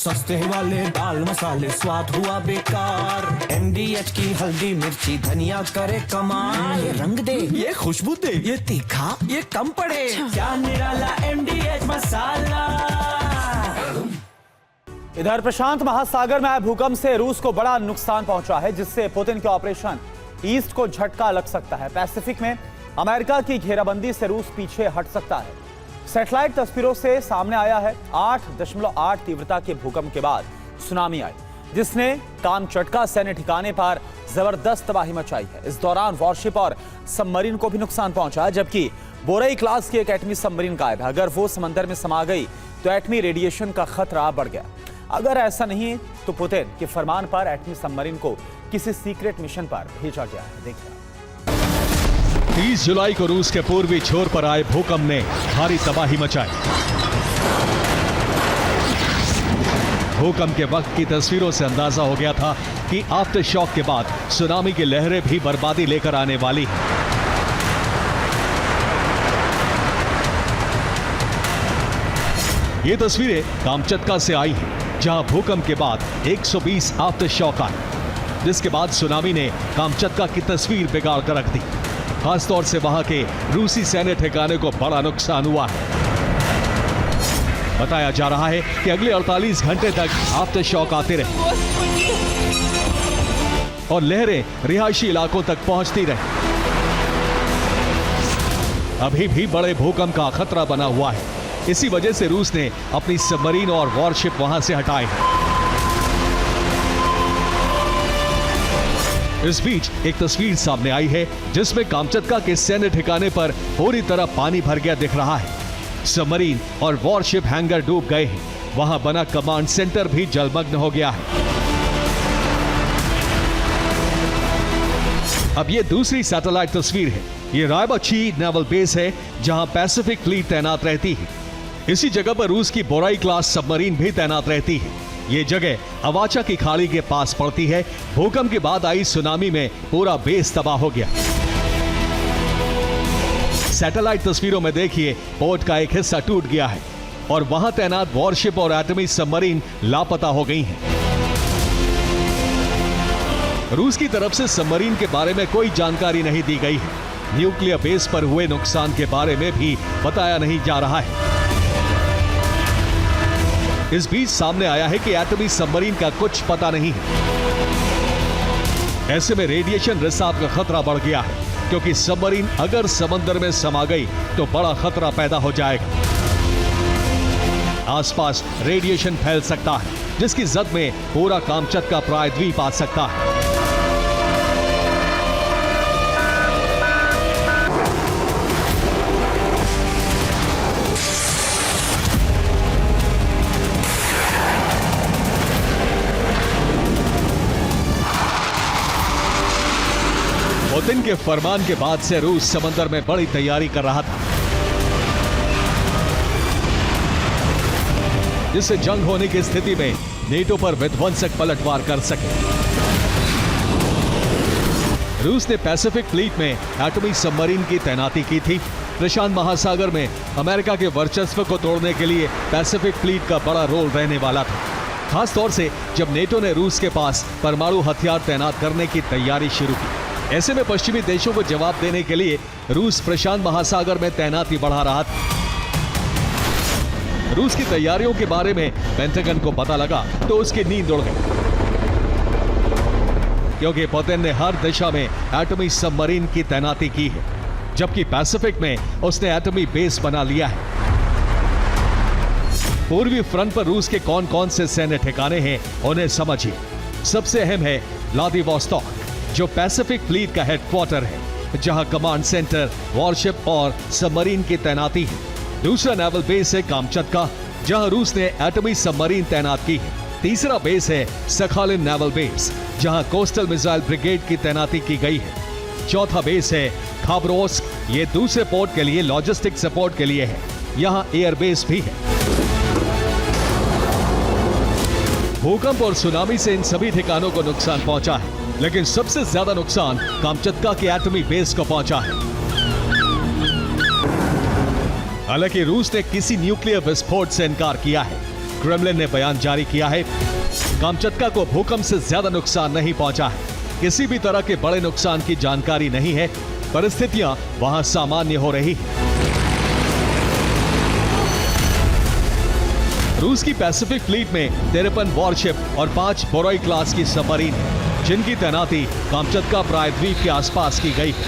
सस्ते वाले दाल मसाले स्वाद हुआ बेकार। MDH की हल्दी मिर्ची धनिया करे कमाल। ये रंग दे, ये खुशबू दे, ये तीखा, ये कम पड़े। क्या निराला MDH मसाला। इधर प्रशांत महासागर में आए भूकंप से रूस को बड़ा नुकसान पहुंचा है, जिससे पुतिन के ऑपरेशन ईस्ट को झटका लग सकता है। पैसिफिक में अमेरिका की घेराबंदी से रूस पीछे हट सकता है। सैटेलाइट तस्वीरों से सामने आया है 8.8 तीव्रता के भूकंप के बाद सुनामी आई, जिसने कामचटका सैन्य ठिकाने पर जबरदस्त तबाही मचाई है। इस दौरान वॉरशिप और सबमरीन को भी नुकसान पहुंचा है, जबकि बोरई क्लास की एक एटमी सबमरीन गायब है। अगर वो समंदर में समा गई तो एटमी रेडिएशन का खतरा बढ़ गया। अगर ऐसा नहीं तो पुतिन के फरमान पर एटमी सबमरीन को किसी सीक्रेट मिशन पर भेजा गया है। देखिए, 30 जुलाई को रूस के पूर्वी छोर पर आए भूकंप ने भारी तबाही मचाई। भूकंप के वक्त की तस्वीरों से अंदाजा हो गया था कि आफ्टर शॉक के बाद सुनामी की लहरें भी बर्बादी लेकर आने वाली हैं। ये तस्वीरें कामचटका से आई हैं, जहां भूकंप के बाद 120 आफ्टर शॉक आए, जिसके बाद सुनामी ने कामचटका की तस्वीर बिगाड़ कर रख दी। खासतौर से वहां के रूसी सैन्य ठिकाने को बड़ा नुकसान हुआ है। बताया जा रहा है कि अगले 48 घंटे तक आफ्टर शॉक आते रहे और लहरें रिहायशी इलाकों तक पहुंचती रही। अभी भी बड़े भूकंप का खतरा बना हुआ है। इसी वजह से रूस ने अपनी सबमरीन और वॉरशिप वहां से हटाए हैं। इस बीच एक तस्वीर सामने आई है, जिसमें कामचटका के सैन्य ठिकाने पर पूरी तरह पानी भर गया दिख रहा है। सबमरीन और वॉरशिप हैंगर डूब गए हैं। वहां बना कमांड सेंटर भी जलमग्न हो गया है। अब ये दूसरी सैटेलाइट तस्वीर है। ये रायबची नेवल बेस है, जहां पैसिफिक फ्लीट तैनात रहती है। इसी जगह पर रूस की बोराई क्लास सबमरीन भी तैनात रहती है। ये जगह अवाचा की खाड़ी के पास पड़ती है। भूकंप के बाद आई सुनामी में पूरा बेस तबाह हो गया। सैटेलाइट तस्वीरों में देखिए, पोर्ट का एक हिस्सा टूट गया है और वहां तैनात वॉरशिप और एटमी सबमरीन लापता हो गई हैं। रूस की तरफ से सबमरीन के बारे में कोई जानकारी नहीं दी गई है। न्यूक्लियर बेस पर हुए नुकसान के बारे में भी बताया नहीं जा रहा है। इस बीच सामने आया है कि एटमी सबमरीन का कुछ पता नहीं है। ऐसे में रेडिएशन रिसाव का खतरा बढ़ गया है, क्योंकि सबमरीन अगर समंदर में समा गई तो बड़ा खतरा पैदा हो जाएगा। आसपास रेडिएशन फैल सकता है, जिसकी जद में पूरा कामचटका प्रायद्वीप आ सकता है। पुतिन के फरमान के बाद से रूस समंदर में बड़ी तैयारी कर रहा था, जिससे जंग होने की स्थिति में नेटो पर विध्वंसक पलटवार कर सके। रूस ने पैसिफिक फ्लीट में एटमी सबमरीन की तैनाती की थी। प्रशांत महासागर में अमेरिका के वर्चस्व को तोड़ने के लिए पैसिफिक फ्लीट का बड़ा रोल रहने वाला था, खासतौर से जब नेटो ने रूस के पास परमाणु हथियार तैनात करने की तैयारी शुरू की। ऐसे में पश्चिमी देशों को जवाब देने के लिए रूस प्रशांत महासागर में तैनाती बढ़ा रहा था। रूस की तैयारियों के बारे में पेंटागन को पता लगा तो उसकी नींद उड़ गई, क्योंकि पुतिन ने हर दिशा में एटमी सबमरीन की तैनाती की है, जबकि पैसिफिक में उसने एटमी बेस बना लिया है। पूर्वी फ्रंट पर रूस के कौन कौन से सैन्य ठिकाने हैं उन्हें समझिए। सबसे अहम है व्लादिवोस्तोक, जो पैसिफिक फ्लीट का हेडक्वार्टर है, जहां कमांड सेंटर, वॉरशिप और सबमरीन की तैनाती है। दूसरा नेवल बेस है कामचटका, जहां रूस ने एटमी सबमरीन तैनात की है। तीसरा बेस है सखालिन नेवल बेस, जहां कोस्टल मिसाइल ब्रिगेड की तैनाती की गई है। चौथा बेस है खाबरोव्स्क, ये दूसरे पोर्ट के लिए लॉजिस्टिक सपोर्ट के लिए है। यहां एयर बेस भी है। भूकंप और सुनामी से इन सभी ठिकानों को नुकसान पहुंचा है, लेकिन सबसे ज्यादा नुकसान कामचटका के एटमी बेस को पहुंचा है। हालांकि रूस ने किसी न्यूक्लियर विस्फोट से इनकार किया है। क्रेमलिन ने बयान जारी किया है। कामचत्का को भूकंप से ज्यादा नुकसान नहीं पहुंचा है। किसी भी तरह के बड़े नुकसान की जानकारी नहीं है। परिस्थितियां वहां सामान्य हो रही है। रूस की पैसिफिक फ्लीट में 53 वॉरशिप और 5 बोरोई क्लास की सबमरीन है, जिनकी तैनाती कामचत्का प्रायद्वीप के आसपास की गई है।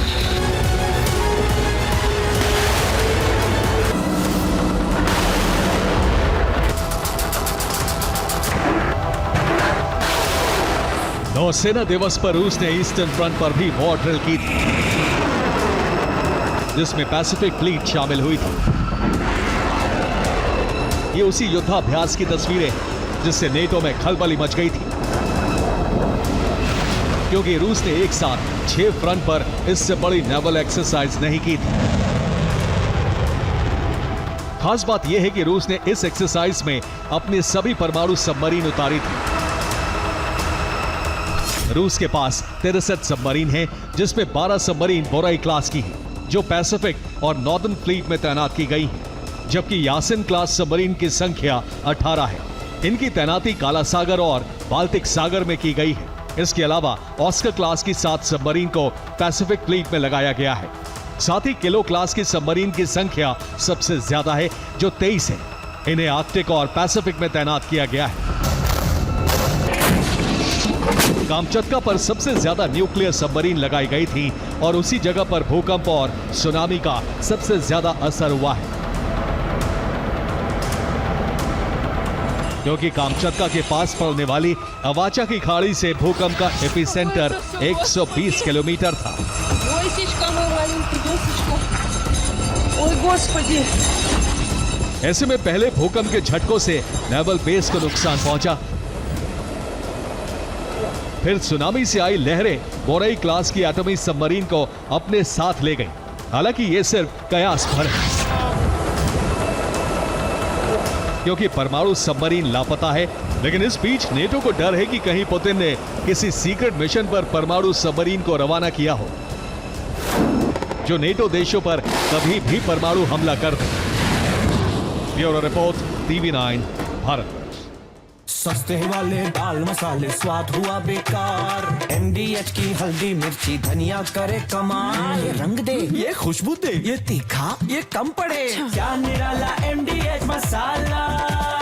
नौसेना दिवस पर रूस ने ईस्टर्न फ्रंट पर भी वॉर ड्रिल की थी, जिसमें पैसिफिक फ्लीट शामिल हुई थी। ये उसी युद्धाभ्यास की तस्वीरें हैं जिससे नेटो में खलबली मच गई थी, क्योंकि रूस ने एक साथ 6 फ्रंट पर इससे बड़ी नेवल एक्सरसाइज नहीं की थी। खास बात यह है कि रूस ने इस एक्सरसाइज में अपनी सभी परमाणु सबमरीन उतारी थी। रूस के पास 63 सबमरीन हैं, जिसमें 12 सबमरीन बोरोई क्लास की हैं, जो पैसिफिक और नॉर्दर्न फ्लीट में तैनात की गई हैं, जबकि यासिन क्लास सबमरीन की संख्या 18 है। इनकी तैनाती काला सागर और बाल्टिक सागर में की गई है। इसके अलावा ऑस्कर क्लास की 7 सबमरीन को पैसिफिक फ्लीट में लगाया गया है। साथ ही किलो क्लास की सबमरीन की संख्या सबसे ज्यादा है, जो 23 है। इन्हें आर्कटिक और पैसिफिक में तैनात किया गया है। कामचत्का पर सबसे ज्यादा न्यूक्लियर सबमरीन लगाई गई थी और उसी जगह पर भूकंप और सुनामी का सबसे ज्यादा असर हुआ है, क्योंकि कामचत्का के पास पड़ने वाली अवाचा की खाड़ी से भूकंप का एपिसेंटर 120 किलोमीटर था। ऐसे में पहले भूकंप के झटकों से नेवल बेस को नुकसान पहुंचा। फिर सुनामी से आई लहरें बोरोई क्लास की एटॉमिक सबमरीन को अपने साथ ले गई। हालांकि यह सिर्फ कयास भर है, क्योंकि परमाणु सबमरीन लापता है। लेकिन इस बीच नेटो को डर है कि कहीं पुतिन ने किसी सीक्रेट मिशन पर परमाणु सबमरीन को रवाना किया हो, जो नेटो देशों पर कभी भी परमाणु हमला कर दे। Bureau report, TV9 Bharat. सस्ते वाले दाल मसाले स्वाद हुआ बेकार। MDH की हल्दी मिर्ची धनिया करे कमाल। ये रंग दे, ये खुशबू दे, ये तीखा, ये कम पड़े। क्या निराला MDH मसाला।